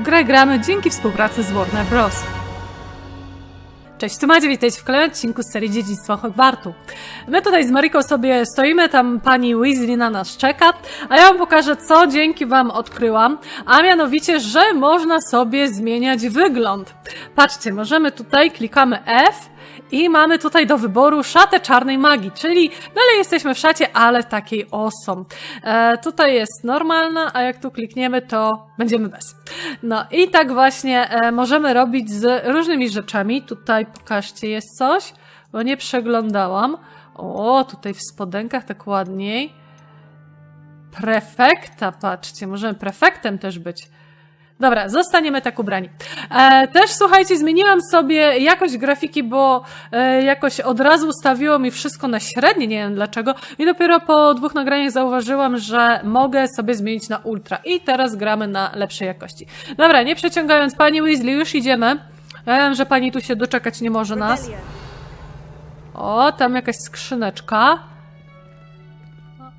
grę gramy dzięki współpracy z Warner Bros. Cześć, tu Macie, witajcie w kolejnym odcinku z serii Dziedzictwo Hogwartu. My tutaj z Mariką sobie stoimy, tam pani Weasley na nas czeka, a ja wam pokażę, co dzięki wam odkryłam, a mianowicie, że można sobie zmieniać wygląd. Patrzcie, możemy tutaj, klikamy F i mamy tutaj do wyboru szatę czarnej magii, czyli dalej jesteśmy w szacie, ale takiej awesome. Tutaj jest normalna, a jak tu klikniemy, to będziemy bez. No i tak właśnie możemy robić z różnymi rzeczami. Tutaj pokażcie, jest coś, bo nie przeglądałam. O, tutaj w spodenkach tak ładniej. Prefekta, patrzcie, możemy prefektem też być. Dobra, zostaniemy tak ubrani. Też, słuchajcie, zmieniłam sobie jakość grafiki, bo jakoś od razu ustawiło mi wszystko na średnie, nie wiem dlaczego. I dopiero po 2 nagraniach zauważyłam, że mogę sobie zmienić na ultra. I teraz gramy na lepszej jakości. Dobra, nie przeciągając, pani Weasley, już idziemy. Ja wiem, że pani tu się doczekać nie może nas. O, tam jakaś skrzyneczka.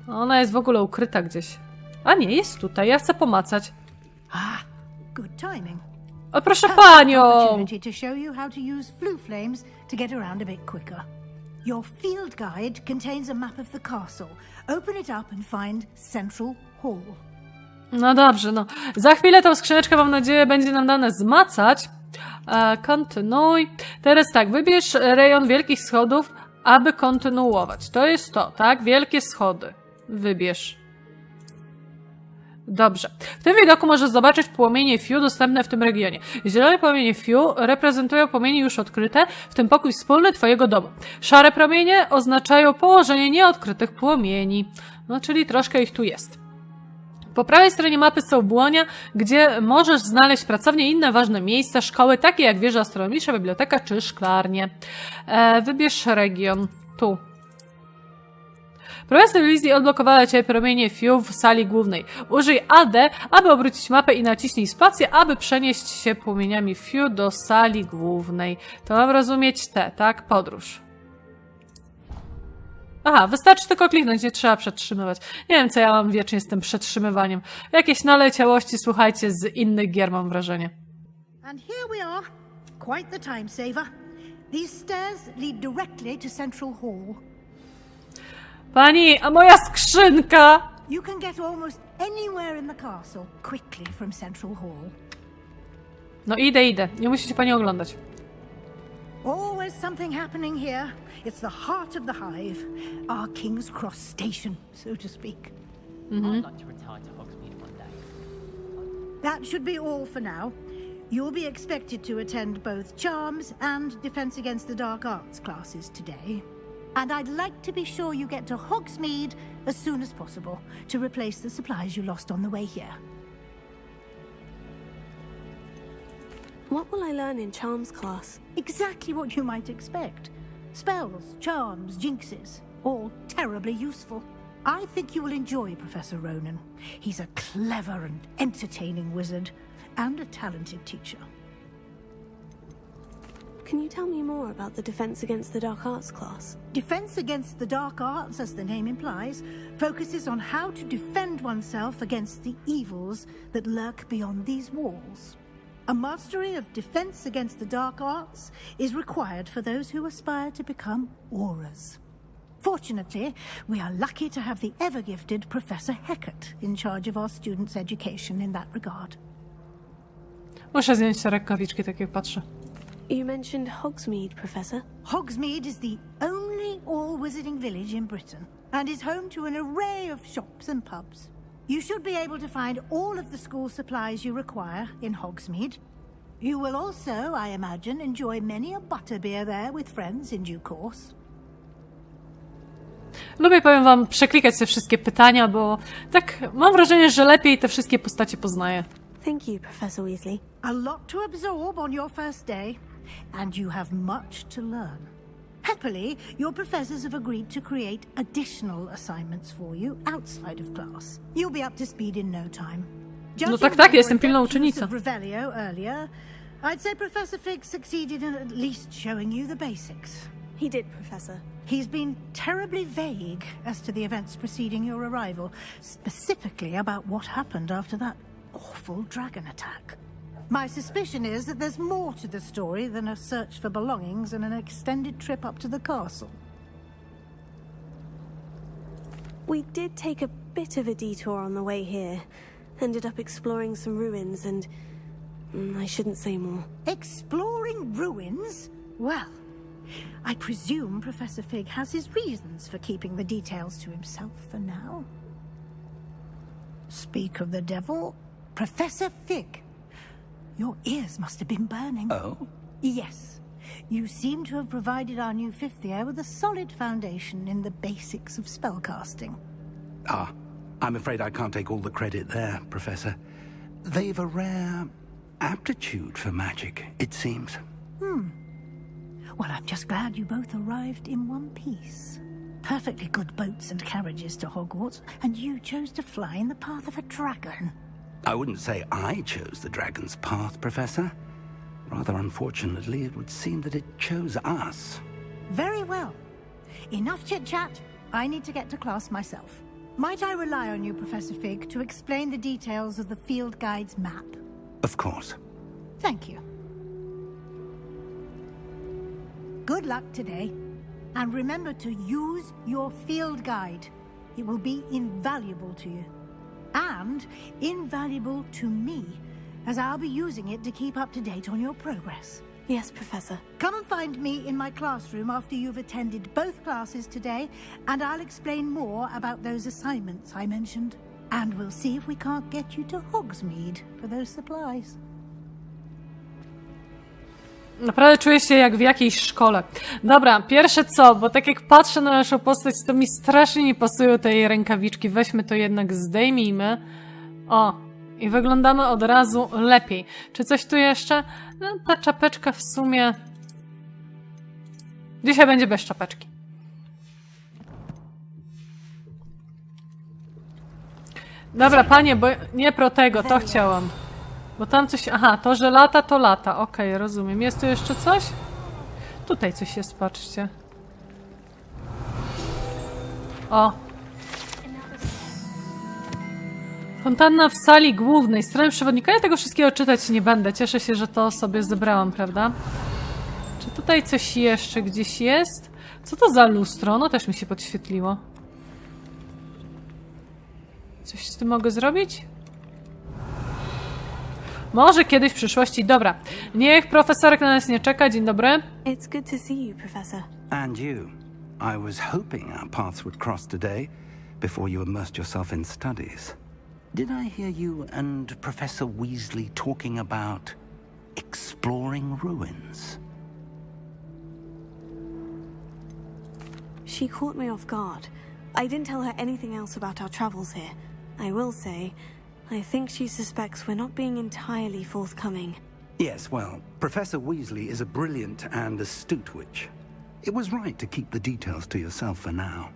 Ona jest w ogóle ukryta gdzieś. A nie, jest tutaj, ja chcę pomacać. Good timing. O, proszę panią! Opportunity to show you how to use Floo Flames to get around a bit quicker. Your field guide contains a map of the castle. Open it up and find Central Hall. No dobrze, no. Za chwilę tą skrzyneczkę, mam nadzieję, będzie nam dane zmacać. Kontynuuj. Teraz tak, wybierz rejon wielkich schodów, aby kontynuować. To jest to, tak? Wielkie schody. Wybierz. Dobrze. W tym widoku możesz zobaczyć płomienie Fiu dostępne w tym regionie. Zielone płomienie Fiu reprezentują płomienie już odkryte, w tym pokój wspólny twojego domu. Szare promienie oznaczają położenie nieodkrytych płomieni. No, czyli troszkę ich tu jest. Po prawej stronie mapy są błonia, gdzie możesz znaleźć pracownie i inne ważne miejsca, szkoły, takie jak wieża astronomiczna, biblioteka czy szklarnie. Wybierz region. Tu. Profesor Weasley odblokowała cię promienie Fiu w sali głównej. Użyj AD, aby obrócić mapę i naciśnij spację, aby przenieść się płomieniami Fiu do sali głównej. To mam rozumieć te, tak? Podróż. Aha, wystarczy tylko kliknąć, nie trzeba przetrzymywać. Nie wiem, co ja mam wiecznie z tym przetrzymywaniem. Jakieś naleciałości, słuchajcie, z innych gier mam wrażenie. And here we are. Quite the time saver. These stairs lead directly to Central Hall. Pani, a moja skrzynka! You can get almost anywhere in the castle quickly from Central Hall. No idę. Nie musicie pani oglądać. Always something happening here. It's the heart of the hive. Our King's Cross station, so to speak. I'd like to retire to Hogsmeade one day. That should be all for now. You'll be expected to attend both Charms and Defense Against the Dark Arts classes today. And I'd like to be sure you get to Hogsmeade as soon as possible to replace the supplies you lost on the way here. What will I learn in Charms class? Exactly what you might expect. Spells, charms, jinxes, all terribly useful. I think you will enjoy Professor Ronan. He's a clever and entertaining wizard, and a talented teacher. Can you tell me more about the Defense Against the Dark Arts class? Defense Against the Dark Arts, as the name implies, focuses on how to defend oneself against the evils that lurk beyond these walls. A mastery of Defense Against the Dark Arts is required for those who aspire to become Aurors. Fortunately, we are lucky to have the ever-gifted Professor Hecat in charge of our students' education in that regard. Muszę zdjąć te rękawiczki, tak jak patrzę. You mentioned Hogsmeade, Professor. Hogsmeade is the only all-wizarding village in Britain and is home to an array of shops and pubs. You should be able to find all of the school supplies you require in Hogsmeade. You will also, I imagine, enjoy many a butterbeer there with friends in due course. Lubię, powiem wam, przeklikać te wszystkie pytania, bo tak mam wrażenie, że lepiej te wszystkie postacie poznaję. Thank you, Professor Weasley. A lot to absorb on your first day, and you have much to learn. Happily, your professors have agreed to create additional assignments for you outside of class. You'll be up to speed in no time. No tak, jestem pilną uczennicą. Revelio earlier, I'd say Professor Fig succeeded in at least showing you the basics. He did, Professor. He's been terribly vague as to the events preceding your arrival, specifically about what happened after that awful dragon attack. My suspicion is that there's more to the story than a search for belongings and an extended trip up to the castle. We did take a bit of a detour on the way here. Ended up exploring some ruins and... I shouldn't say more. Exploring ruins? Well, I presume Professor Fig has his reasons for keeping the details to himself for now. Speak of the devil, Professor Fig. Your ears must have been burning. Oh? Yes. You seem to have provided our new fifth year with a solid foundation in the basics of spellcasting. Ah, I'm afraid I can't take all the credit there, Professor. They've a rare aptitude for magic, it seems. Well, I'm just glad you both arrived in one piece. Perfectly good boats and carriages to Hogwarts, and you chose to fly in the path of a dragon. I wouldn't say I chose the dragon's path, Professor. Rather unfortunately, it would seem that it chose us. Very well. Enough chit-chat. I need to get to class myself. Might I rely on you, Professor Fig, to explain the details of the field guide's map? Of course. Thank you. Good luck today. And remember to use your field guide. It will be invaluable to you. And invaluable to me, as I'll be using it to keep up to date on your progress. Yes, Professor. Come and find me in my classroom after you've attended both classes today, and I'll explain more about those assignments I mentioned. And we'll see if we can't get you to Hogsmeade for those supplies. Naprawdę czuję się jak w jakiejś szkole. Dobra, pierwsze co, bo tak jak patrzę na naszą postać, to mi strasznie nie pasują tej rękawiczki. Weźmy to jednak, zdejmijmy. O, i wyglądamy od razu lepiej. Czy coś tu jeszcze? No, ta czapeczka w sumie... Dzisiaj będzie bez czapeczki. Dobra, panie, bo nie pro tego, to chciałam. Bo tam coś... Aha, to, że lata, to lata. Okej, rozumiem. Jest tu jeszcze coś? Tutaj coś jest, patrzcie. O. Fontanna w sali głównej. Strony przewodnika. Ja tego wszystkiego czytać nie będę. Cieszę się, że to sobie zebrałam, prawda? Czy tutaj coś jeszcze gdzieś jest? Co to za lustro? Ono też mi się podświetliło. Coś z tym mogę zrobić? Może kiedyś w przyszłości. Dobra. Niech profesorek na nas nie czeka. Dzień dobry. It's good to see you, Professor. And you. I was hoping our paths would cross today, before you immersed yourself in studies. Did I hear you and Professor Weasley talking about exploring ruins? She caught me off guard. I didn't tell her anything else about our travels here. I will say, I think she suspects we're not being entirely forthcoming. Yes, well, Professor Weasley is a brilliant and astute witch. It was right to keep the details to yourself for now.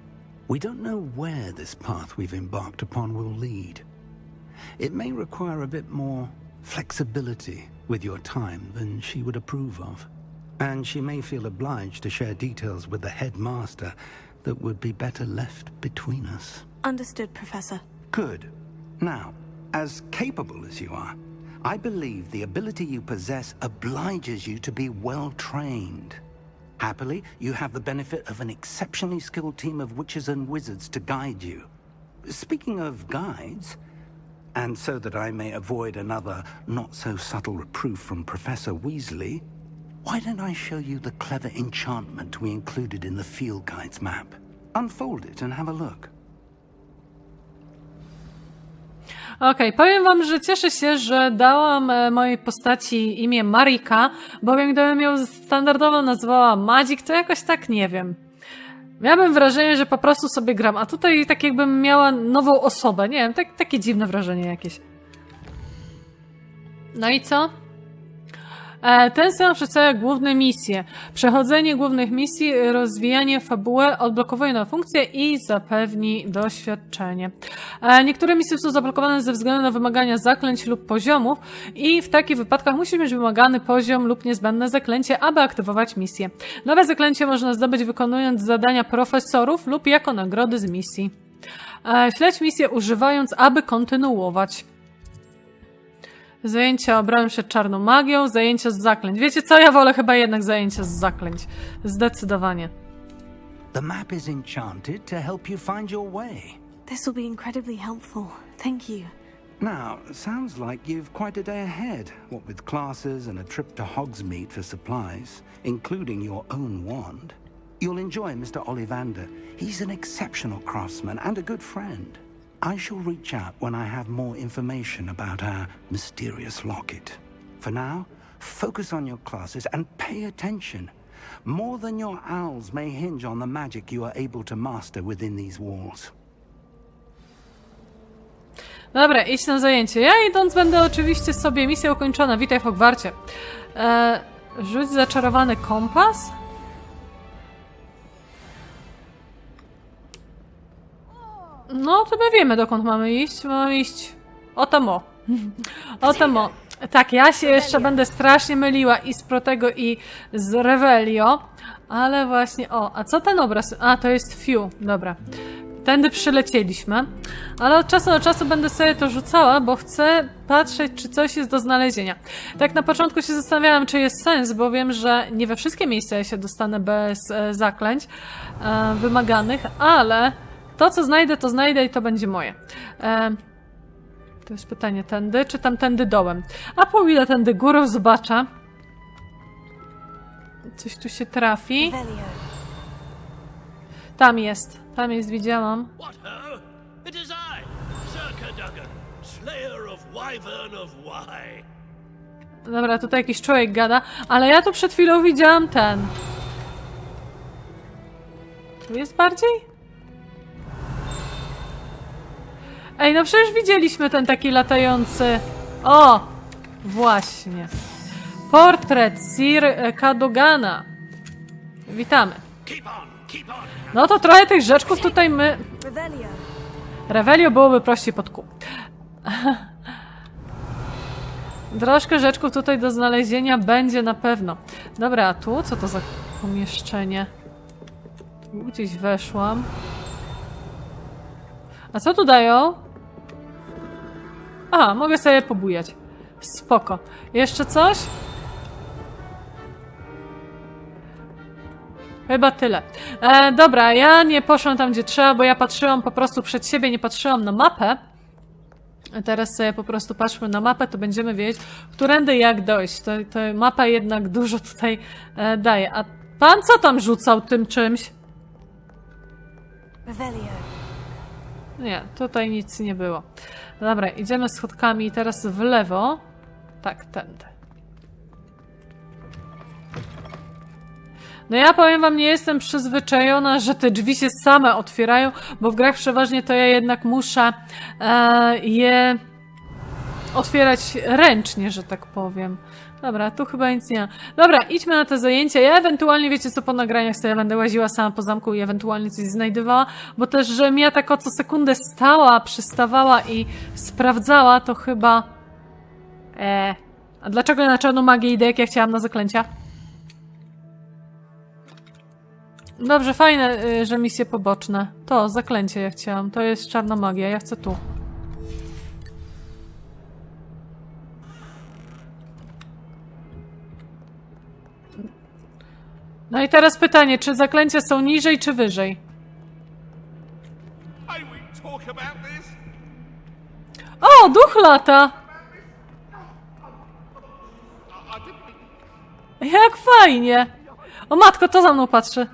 We don't know where this path we've embarked upon will lead. It may require a bit more flexibility with your time than she would approve of. And she may feel obliged to share details with the headmaster that would be better left between us. Understood, Professor. Good. Now, as capable as you are, I believe the ability you possess obliges you to be well trained. Happily, you have the benefit of an exceptionally skilled team of witches and wizards to guide you. Speaking of guides, and so that I may avoid another not-so-subtle reproof from Professor Weasley, why don't I show you the clever enchantment we included in the field guide's map? Unfold it and have a look. Okej, powiem wam, że cieszę się, że dałam mojej postaci imię Marika, bowiem gdybym ją standardowo nazwała Magic, to jakoś tak nie wiem. Miałabym wrażenie, że po prostu sobie gram, a tutaj tak jakbym miała nową osobę, nie wiem, takie dziwne wrażenie jakieś. No i co? Ten sam przedstawia główne misje. Przechodzenie głównych misji, rozwijanie fabuły, odblokowuje nowe funkcje i zapewni doświadczenie. Niektóre misje są zablokowane ze względu na wymagania zaklęć lub poziomów i w takich wypadkach musi być wymagany poziom lub niezbędne zaklęcie, aby aktywować misję. Nowe zaklęcie można zdobyć wykonując zadania profesorów lub jako nagrody z misji. Śledź misję używając, aby kontynuować. Zajęcia obrony przed czarną magią, zajęcia z zaklęć. Wiecie co? Ja wolę chyba jednak zajęcia z zaklęć. Zdecydowanie. The map is enchanted to help you find your way. This will be incredibly helpful. Thank you. Now, sounds like you've quite a day ahead, what with classes and a trip to Hogsmeade for supplies, including your own wand. You'll enjoy Mr. Ollivander. He's an exceptional craftsman and a good friend. I shall reach out when I have more information about our mysterious locket. For now, focus on your classes and pay attention. More than your owls may hinge on the magic you are able to master within these walls. Dobra, idź na zajęcie. Ja idąc będę oczywiście sobie... Misja ukończona. Witaj w Hogwarcie. Rzuć zaczarowany kompas? No, to my wiemy, dokąd mamy iść. Mamy iść... O tam o. O tam o. Tak, ja się jeszcze będę strasznie myliła i z Protego, i z Revelio. Ale właśnie... O, a co ten obraz? A, to jest Few. Dobra. Tędy przylecieliśmy. Ale od czasu do czasu będę sobie to rzucała, bo chcę patrzeć, czy coś jest do znalezienia. Tak na początku się zastanawiałam, czy jest sens, bo wiem, że nie we wszystkie miejsca ja się dostanę bez zaklęć wymaganych, ale to, co znajdę, to znajdę i to będzie moje. To jest pytanie, tędy, czy tamtędy dołem? A po ile tędy górą zobaczę. Coś tu się trafi. Tam jest, widziałam. What ho? It is I, Sir Cadogan, slayer of Wyvern of Wye. Dobra, tutaj jakiś człowiek gada, ale ja tu przed chwilą widziałam ten. Tu jest bardziej? Ej, no przecież widzieliśmy ten taki latający... O! Właśnie. Portret Sir Cadogana. Witamy. Keep on, keep on. No to trochę tych rzeczków tutaj my... Revelio. Revelio byłoby prościej pod kół. Troszkę rzeczków tutaj do znalezienia będzie na pewno. Dobra, a tu? Co to za pomieszczenie? Tu gdzieś weszłam. A co tu dają? A, mogę sobie pobujać. Spoko. Jeszcze coś? Chyba tyle. Dobra, ja nie poszłam tam, gdzie trzeba, bo ja patrzyłam po prostu przed siebie, nie patrzyłam na mapę. A teraz sobie po prostu patrzmy na mapę, to będziemy wiedzieć, którędy jak dojść. To mapa jednak dużo tutaj daje. A pan co tam rzucał tym czymś? Revelio. Nie, tutaj nic nie było. Dobra, idziemy schodkami teraz w lewo. Tak, tędy. No ja powiem wam, nie jestem przyzwyczajona, że te drzwi się same otwierają, bo w grach przeważnie to ja jednak muszę je otwierać ręcznie, że tak powiem. Dobra, tu chyba nic nie ma. Dobra, idźmy na te zajęcia. Ja ewentualnie, wiecie co, po nagraniach sobie będę łaziła sama po zamku i ewentualnie coś znajdowała, bo też, że ja tak co sekundę stała, przystawała i sprawdzała, to chyba... A dlaczego ja na czarną magię idę, jak ja chciałam na zaklęcia? Dobrze, fajne, że misje poboczne. To, zaklęcie ja chciałam. To jest czarna magia, ja chcę tu. No i teraz pytanie, czy zaklęcia są niżej, czy wyżej? May we talk about this? O, duch lata! Jak fajnie! O matko, to za mną patrzy.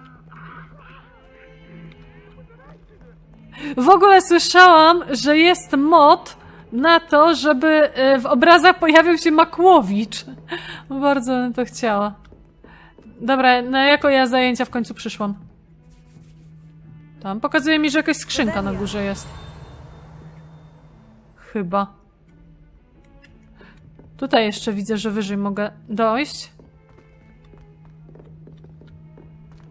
W ogóle słyszałam, że jest mod na to, żeby w obrazach pojawił się Makłowicz. Bardzo bym to chciała. Dobra, na jako ja zajęcia w końcu przyszłam. Tam pokazuje mi, że jakaś skrzynka na górze jest. Chyba. Tutaj jeszcze widzę, że wyżej mogę dojść.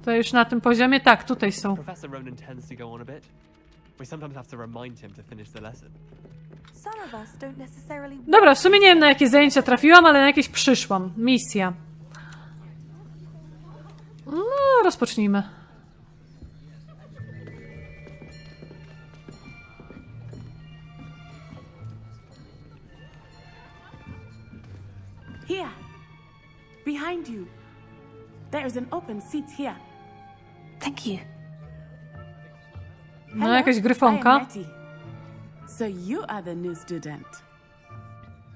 To już na tym poziomie? Tak, tutaj są. Professor Ronan tends to go on a bit. We sometimes have to remind him to finish the lesson. Some of us don't necessarily... Dobra, w sumie nie wiem, na jakie zajęcia trafiłam, ale na jakieś przyszłam. Misja. No, rozpocznijmy. Here. Behind you. There is an open seat here. Thank you. No, Hello, jakaś I am gryfonka. Nettie. So you are the new student.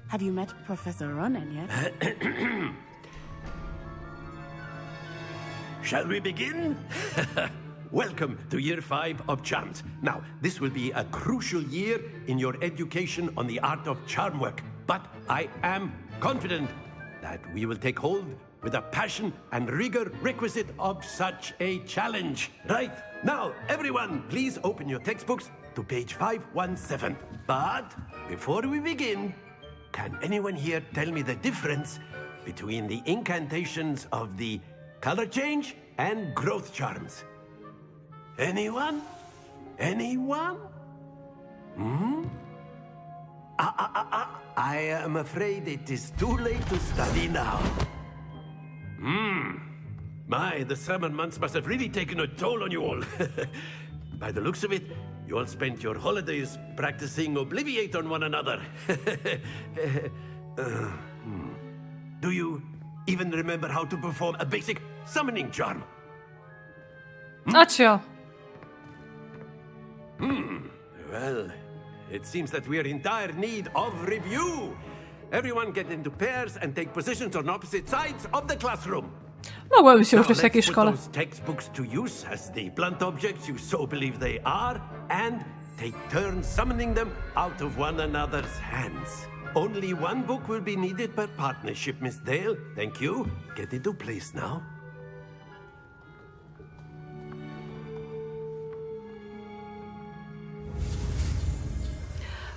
Have you met Professor Ronan yet? Shall we begin? Welcome to Year 5 of Charms. Now, this will be a crucial year in your education on the art of charm work. But I am confident that we will take hold with the passion and rigor requisite of such a challenge. Right, now, everyone, please open your textbooks to page 517. But before we begin, can anyone here tell me the difference between the incantations of the color change and growth charms? Anyone? Anyone? I am afraid it is too late to study now. My, the summer months must have really taken a toll on you all. By the looks of it, you all spent your holidays practicing Obliviate on one another. Do you even remember how to perform a basic summoning charm? Acio. Well, it seems that we are in dire need of review. Everyone get into pairs and take positions on opposite sides of the classroom. Mogłem się Now uczyć w takiej let's put szkole. those textbooks to use as the blunt objects you so believe they are, and take turns summoning them out of one another's hands. Only one book will be needed per partnership, Miss Dale. Thank you. Get into place now.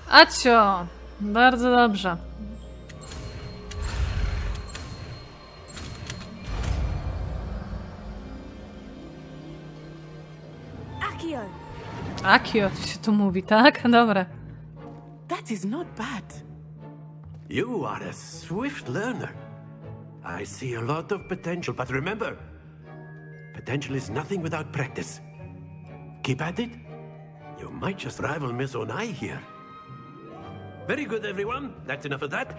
Acio. Bardzo dobrze. Accio! Akio, to się tu mówi, tak? Dobra. That is not bad. You are a swift learner. I see a lot of potential, but remember, potential is nothing without practice. Keep at it. You might just rival Miss Onai here. Very good, everyone. That's enough of that.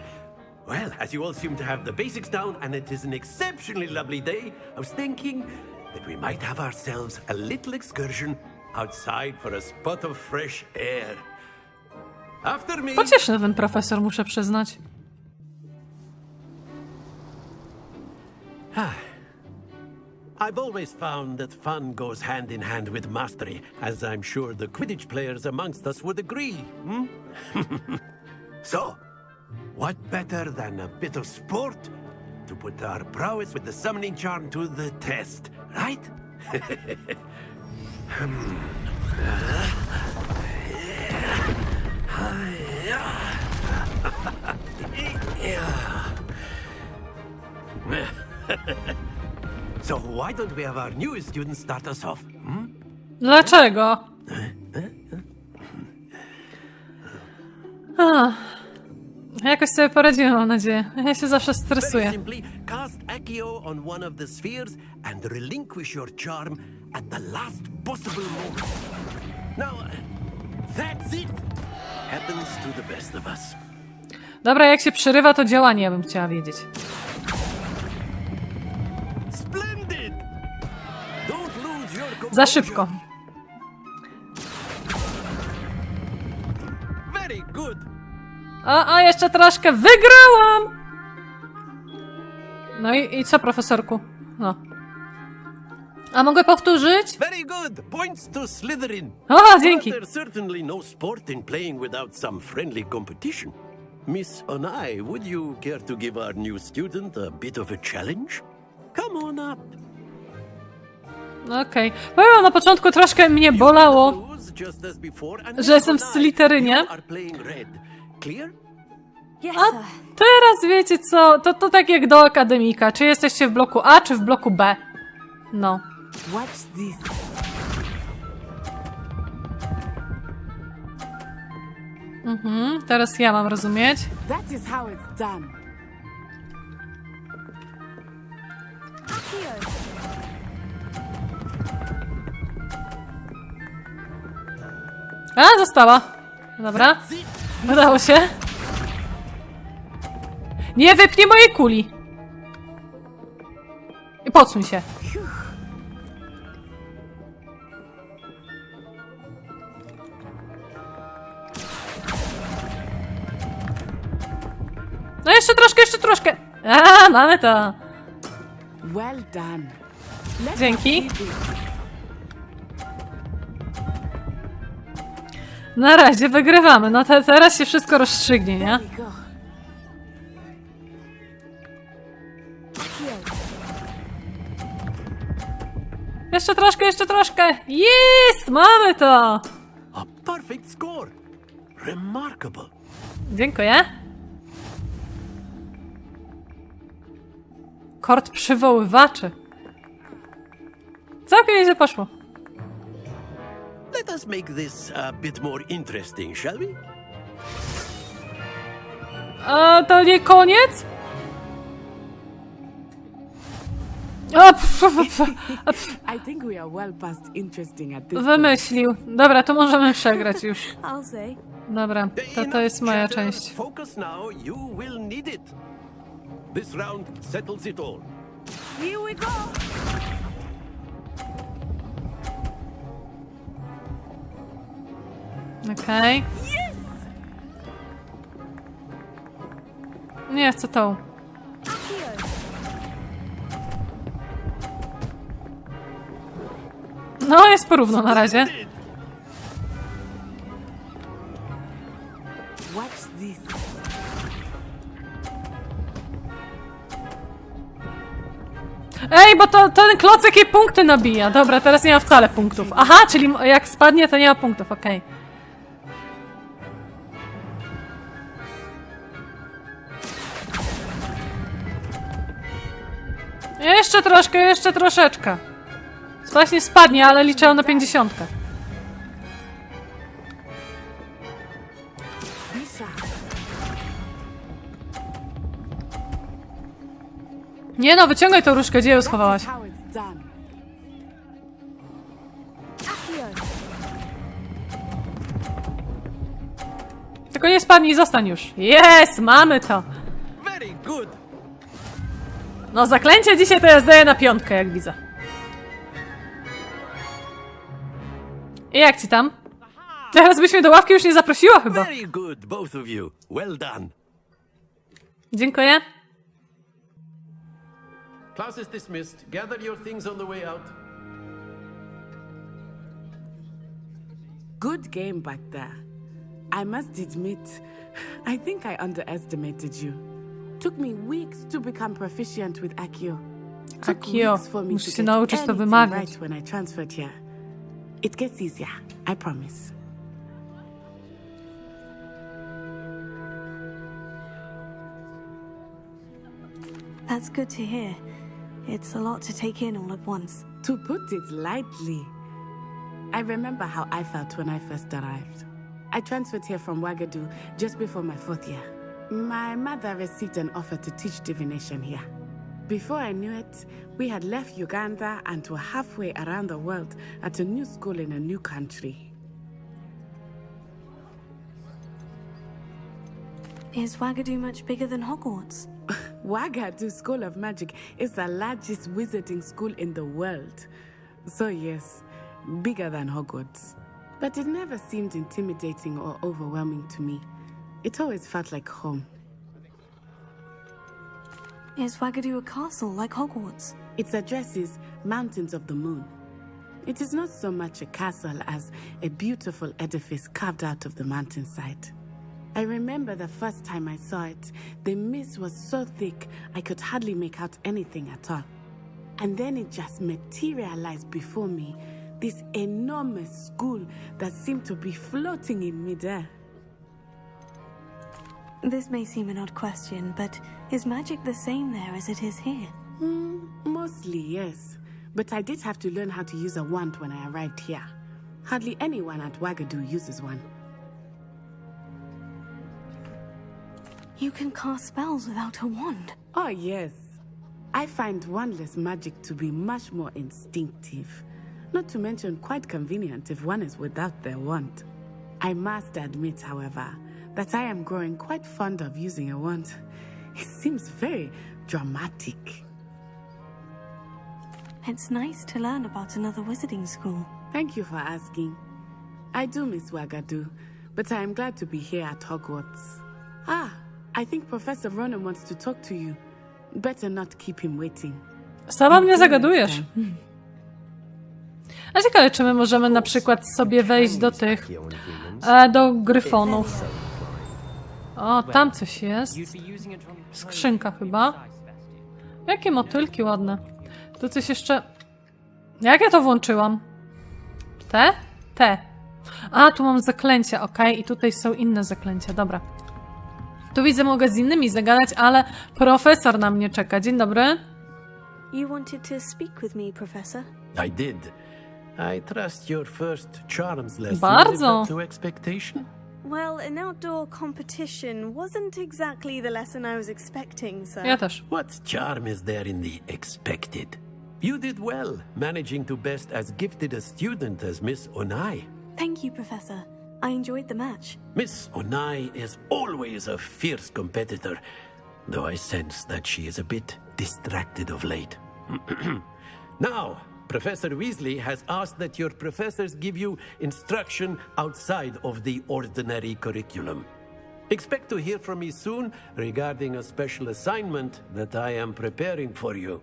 Well, as you all seem to have the basics down, and it is an exceptionally lovely day, I was thinking that we might have ourselves a little excursion outside for a spot of fresh air. After me. Pocieszny ten profesor, muszę przyznać. I've always found that fun goes hand in hand with mastery, as I'm sure the Quidditch players amongst us would agree. So, what better than a bit of sport to put our prowess with the summoning charm to the test, right? So why don't we have our newest student start us off? Dlaczego? Jakoś sobie poradziłem, mam nadzieję. Ja się zawsze Very stresuję. simply, cast Accio on one of the spheres and relinquish your charm at the last possible moment. Now, that's it. Happens to the best of us. Dobra, jak się przerywa to działanie, ja bym chciała wiedzieć. Splendid! Don't lose your composure. Za szybko. Very good. A jeszcze troszkę wygrałam! No i co, profesorku? No. A mogę powtórzyć? Very good. Points to Slytherin. O, dzięki. But there's certainly no sport in playing without some friendly competition. Miss Onai, would you care to give our new student a bit of a challenge? Come on up. Okej. Powiem, na początku troszkę mnie bolało, że jestem w Slytherinie. Yes, A sir. teraz wiecie co? To tak jak do akademika. Czy jesteście w bloku A, czy w bloku B? No. Watch this. Teraz ja mam rozumieć. That is how it's done. Accio! A, została. Dobra. Udało się. Nie wypnie mojej kuli! I podsuń się. No jeszcze troszkę, jeszcze troszkę. A, mamy to. Well done. Let Dzięki. us see this. Na razie wygrywamy. No teraz się wszystko rozstrzygnie, nie? There we go. Jeszcze troszkę, jeszcze troszkę. Jest! Mamy to! A perfect score. Remarkable. Dziękuję. Kord przywoływaczy. Całkiem nieźle poszło. Let us make this a bit more interesting, shall we? A to nie koniec? O, I think we are well past interesting at this point. wymyślił. Dobra, to możemy przegrać już. I'll say. Dobra, to jest moja Enough chatter. część. Focus now. You will need it. This round settles it all. Here we go! Okej. Nie chcę tą. No, jest porówno na razie. Watch this. Ej, bo ten klocek jej punkty nabija. Dobra, teraz nie ma wcale punktów. Aha, czyli jak spadnie, to nie ma punktów, okej. Jeszcze troszkę, jeszcze troszeczkę. Właśnie spadnie, ale liczę na 50. Bisha. Nie no, wyciągaj tą różkę, gdzie ją schowałaś? How it's done. Tylko nie spadnij, zostań już. Jest, mamy to. Very good. No zaklęcie dzisiaj to ja zdaję na 5, jak widzę. I jak ci tam? Teraz byś mnie do ławki już nie zaprosiła chyba. Very good, both of you. Well done. Dziękuję. Class is dismissed. Gather your things on the way out. Good game back there. I must admit, I think I underestimated you. Took me weeks to become proficient with Accio. Took Accio. weeks for me Musisz to się get nauczyć to anything wymawiać. right when I transferred here. It gets easier, I promise. That's good to hear. It's a lot to take in all at once. To put it lightly, I remember how I felt when I first arrived. I transferred here from Wagadu just before my 4th year. My mother received an offer to teach divination here. Before I knew it, we had left Uganda and were halfway around the world at a new school in a new country. Is Wagadu much bigger than Hogwarts? Wagadu School of Magic is the largest wizarding school in the world. So yes, bigger than Hogwarts. But it never seemed intimidating or overwhelming to me. It always felt like home. Is Wagadu a castle like Hogwarts? Its address is Mountains of the Moon. It is not so much a castle as a beautiful edifice carved out of the mountainside. I remember the first time I saw it, the mist was so thick I could hardly make out anything at all. And then it just materialized before me, this enormous school that seemed to be floating in midair. This may seem an odd question, but is magic the same there as it is here? Mostly, yes. But I did have to learn how to use a wand when I arrived here. Hardly anyone at Wagadu uses one. You can cast spells without a wand. Oh, yes. I find wandless magic to be much more instinctive. Not to mention quite convenient if one is without their wand. I must admit, however, that I am growing quite fond of using a wand. He seems very dramatic. It's nice to learn about another wizarding school. Thank you for asking. I do miss Wagadu, but I am glad to be here at Hogwarts. I think Professor Ronan wants to talk to you. Better not keep him waiting. Sama mnie zagadujesz. A ciekawe, czy my możemy na przykład sobie wejść do tych, do gryfonów. O, tam coś jest. Skrzynka chyba. Jakie motylki ładne. Tu coś jeszcze... Jak ja to włączyłam? Te? Te. A, tu mam zaklęcia, okej. I tutaj są inne zaklęcia, dobra. Tu widzę, mogę z innymi zagadać, ale profesor na mnie czeka. Dzień dobry. You wanted to speak with me, Professor? I did. I trust your first charms lesson Bardzo. lived up to expectation. Well, an outdoor competition wasn't exactly the lesson I was expecting, sir. Ja też. What charm is there in the expected? You did well, managing to best as gifted a student as Miss Onai. Thank you, Professor. I enjoyed the match. Miss Onai is always a fierce competitor, though I sense that she is a bit distracted of late. Now, Professor Weasley has asked that your professors give you instruction outside of the ordinary curriculum. Expect to hear from me soon regarding a special assignment that I am preparing for you.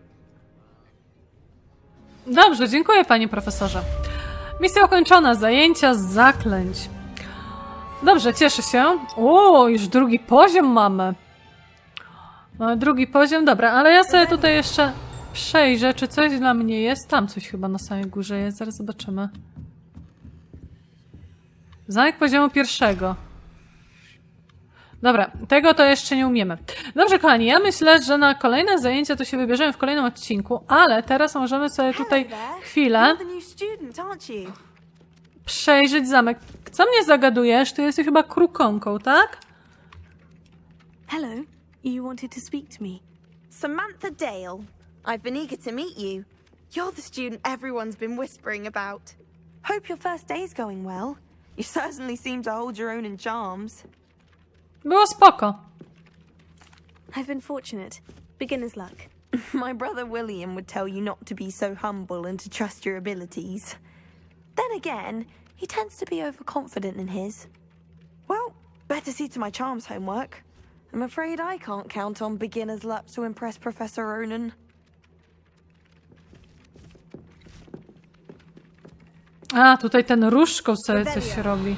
Dobrze, dziękuję panie profesorze. Misja ukończona, zajęcia z zaklęć. Dobrze, cieszę się. O, już drugi poziom mamy. Drugi poziom, dobra, ale ja sobie tutaj jeszcze przejrzę, czy coś dla mnie jest. Tam coś chyba na samej górze jest, zaraz zobaczymy. Zamek poziomu pierwszego. Dobra, tego to jeszcze nie umiemy. Dobrze, kochani, ja myślę, że na kolejne zajęcia to się wybierzemy w kolejnym odcinku, ale teraz możemy sobie tutaj chwilę przejrzeć zamek. Co mnie zagadujesz? Ty jesteś chyba krukonką, tak? Hello. You wanted to speak to me. Samantha Dale. I've been eager to meet you. You're the student everyone's been whispering about. Hope your first day's going well. You certainly seem to hold your own in charms. Było spoko. I've been fortunate. Beginner's luck. My brother William would tell you not to be so humble and to trust your abilities. Then again, he tends to be overconfident in his. Well, better see to my charms homework. I'm afraid I can't count on beginner's luck to impress Professor Ronan. A, tutaj ten różdżką sobie coś robi.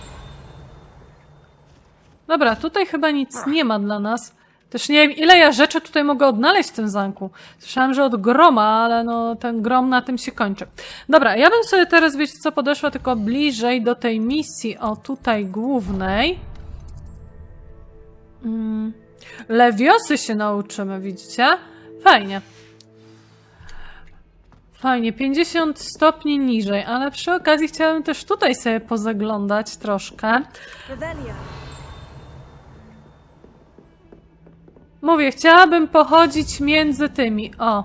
Dobra, tutaj chyba nic nie ma dla nas. Też nie wiem, ile ja rzeczy tutaj mogę odnaleźć w tym zamku. Słyszałam, że od groma, ale no ten grom na tym się kończy. Dobra, ja bym sobie teraz, wiecie co, podeszła tylko bliżej do tej misji, o tutaj głównej. Lewiosy się nauczymy, widzicie? Fajnie. Fajnie, 50 stopni niżej, ale przy okazji chciałabym też tutaj sobie pozaglądać troszkę. Mówię, chciałabym pochodzić między tymi, o.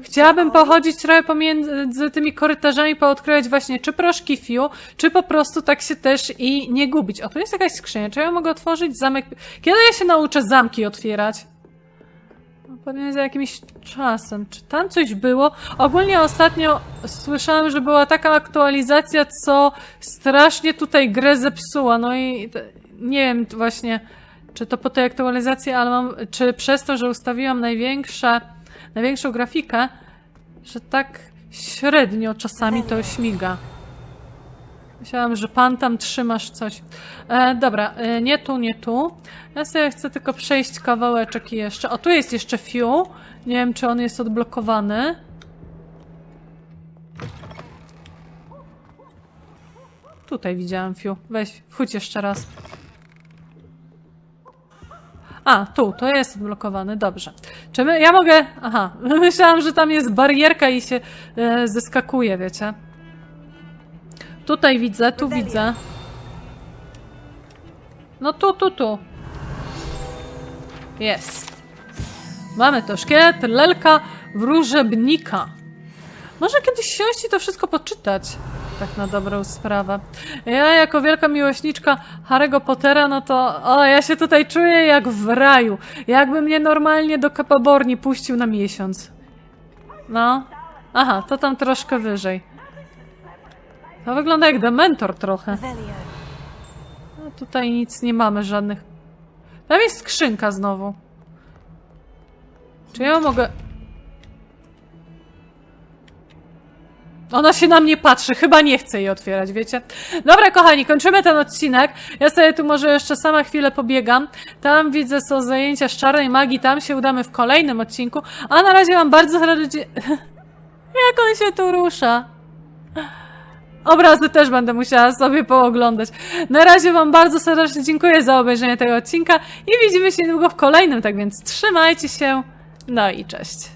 Chciałabym pochodzić trochę pomiędzy tymi korytarzami, poodkrywać właśnie czy proszki Fiu, czy po prostu tak się też i nie gubić. O, tu jest jakaś skrzynia, czy ja mogę otworzyć zamek? Kiedy ja się nauczę zamki otwierać? No, pewnie za jakimś czasem. Czy tam coś było? Ogólnie ostatnio słyszałam, że była taka aktualizacja, co strasznie tutaj grę zepsuła. No i nie wiem właśnie, czy to po tej aktualizacji, ale czy przez to, że ustawiłam największą grafikę, że tak średnio czasami to śmiga. Myślałam, że pan tam trzymasz coś. Dobra, nie tu, nie tu. Ja sobie chcę tylko przejść kawałeczek jeszcze. O, tu jest jeszcze Fiu. Nie wiem, czy on jest odblokowany. Tutaj widziałam Fiu. Weź, wchódź jeszcze raz. A, to jest odblokowany, dobrze. Czy ja mogę... Aha, myślałam, że tam jest barierka i się zeskakuje, wiecie. Tutaj widzę, tu widzę. No tu. Jest. Mamy to, szkielet, lelka, wróżebnika. Może kiedyś siąść i to wszystko poczytać. Tak na dobrą sprawę. Ja jako wielka miłośniczka Harry'ego Pottera, no to... O, ja się tutaj czuję jak w raju. Jakby mnie normalnie do Kapaborni puścił na miesiąc. No. Aha, to tam troszkę wyżej. To wygląda jak Dementor trochę. No tutaj nic nie mamy żadnych. Tam jest skrzynka znowu. Czy ja mogę... Ona się na mnie patrzy, chyba nie chce jej otwierać, wiecie? Dobra, kochani, kończymy ten odcinek. Ja sobie tu może jeszcze sama chwilę pobiegam. Tam widzę, są zajęcia z czarnej magii, tam się udamy w kolejnym odcinku. A na razie mam bardzo serdecznie... Jak on się tu rusza? Obrazy też będę musiała sobie pooglądać. Na razie wam bardzo serdecznie dziękuję za obejrzenie tego odcinka i widzimy się niedługo w kolejnym, tak więc trzymajcie się. No i cześć.